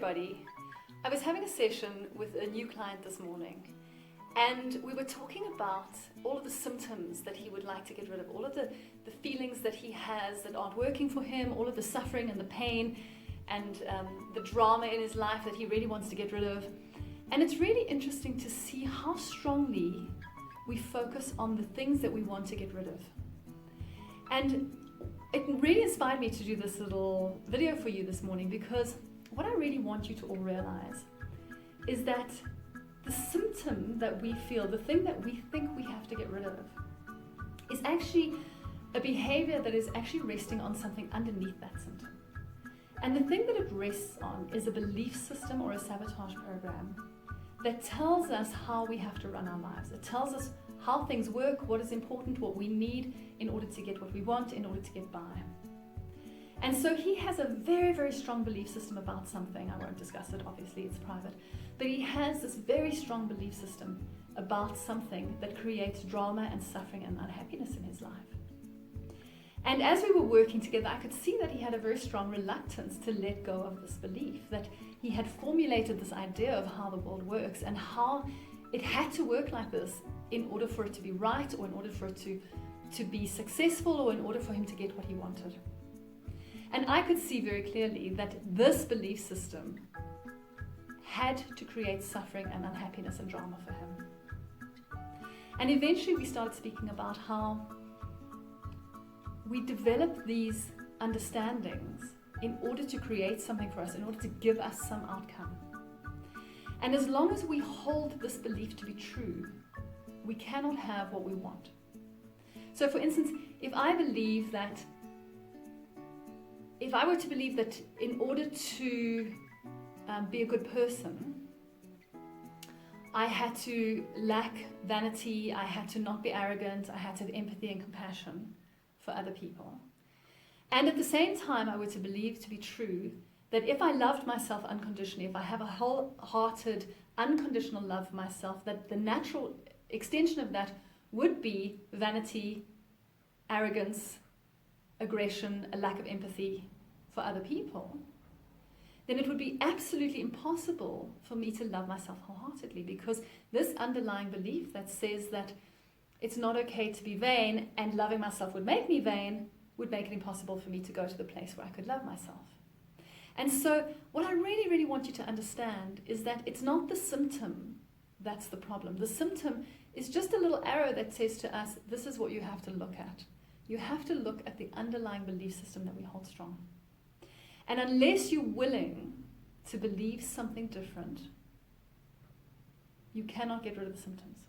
everybody. I was having a session with a new client this morning, and we were talking about all of the symptoms that he would like to get rid of, all of the feelings that he has that aren't working for him, all of the suffering and the pain and the drama in his life that he really wants to get rid of. And it's really interesting to see how strongly we focus on the things that we want to get rid of. And it really inspired me to do this little video for you this morning, because what I really want you to all realize is that the symptom that we feel, the thing that we think we have to get rid of, is actually a behavior that is actually resting on something underneath that symptom. And the thing that it rests on is a belief system or a sabotage program that tells us how we have to run our lives. It tells us how things work, what is important, what we need in order to get what we want, in order to get by. And so he has a very, very strong belief system about something. I won't discuss it, obviously, it's private. But he has this very strong belief system about something that creates drama and suffering and unhappiness in his life. And as we were working together, I could see that he had a very strong reluctance to let go of this belief, that he had formulated this idea of how the world works and how it had to work like this in order for it to be right, or in order for it to be successful, or in order for him to get what he wanted. And I could see very clearly that this belief system had to create suffering and unhappiness and drama for him. And eventually we started speaking about how we develop these understandings in order to create something for us, in order to give us some outcome. And as long as we hold this belief to be true, we cannot have what we want. So for instance, if I were to believe that in order to be a good person, I had to lack vanity, I had to not be arrogant, I had to have empathy and compassion for other people. And at the same time, I were to believe to be true that if I loved myself unconditionally, if I have a wholehearted, unconditional love for myself, that the natural extension of that would be vanity, arrogance, aggression, a lack of empathy for other people, then it would be absolutely impossible for me to love myself wholeheartedly, because this underlying belief that says that it's not okay to be vain and loving myself would make me vain would make it impossible for me to go to the place where I could love myself. And so what I really, really want you to understand is that it's not the symptom that's the problem. The symptom is just a little arrow that says to us, this is what you have to look at. You have to look at the underlying belief system that we hold strong. And unless you're willing to believe something different, you cannot get rid of the symptoms.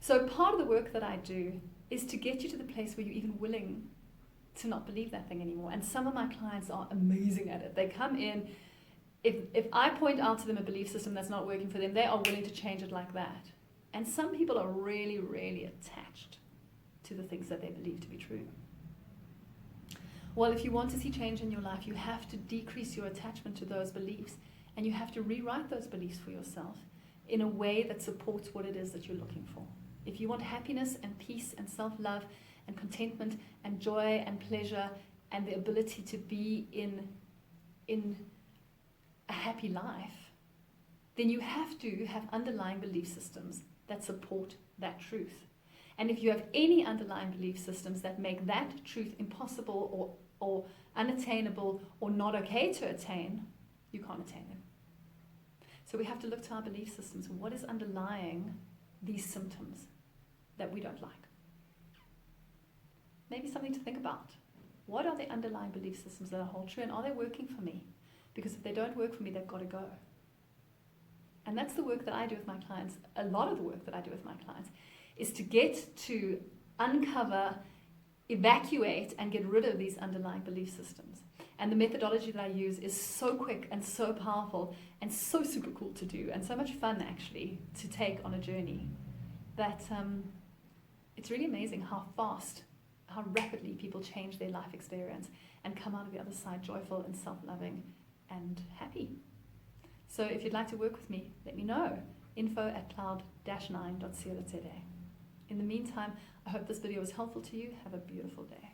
So part of the work that I do is to get you to the place where you're even willing to not believe that thing anymore. And some of my clients are amazing at it. They come in, if I point out to them a belief system that's not working for them, they are willing to change it like that. And some people are really, really attached to the things that they believe to be true. Well, if you want to see change in your life, you have to decrease your attachment to those beliefs, and you have to rewrite those beliefs for yourself in a way that supports what it is that you're looking for. If you want happiness and peace and self-love and contentment and joy and pleasure and the ability to be in a happy life, then you have to have underlying belief systems that support that truth. And if you have any underlying belief systems that make that truth impossible or unattainable or not okay to attain, you can't attain them. So we have to look to our belief systems. What is underlying these symptoms that we don't like? Maybe something to think about. What are the underlying belief systems that hold true, and are they working for me? Because if they don't work for me, they've got to go. And that's the work that I do with my clients. A lot of the work that I do with my clients is to get to uncover, evacuate, and get rid of these underlying belief systems. And the methodology that I use is so quick and so powerful and so super cool to do, and so much fun actually to take on a journey, that it's really amazing how fast, how rapidly people change their life experience and come out of the other side joyful and self-loving and happy. So if you'd like to work with me, let me know. info@cloud-9.co.za. In the meantime, I hope this video was helpful to you. Have a beautiful day.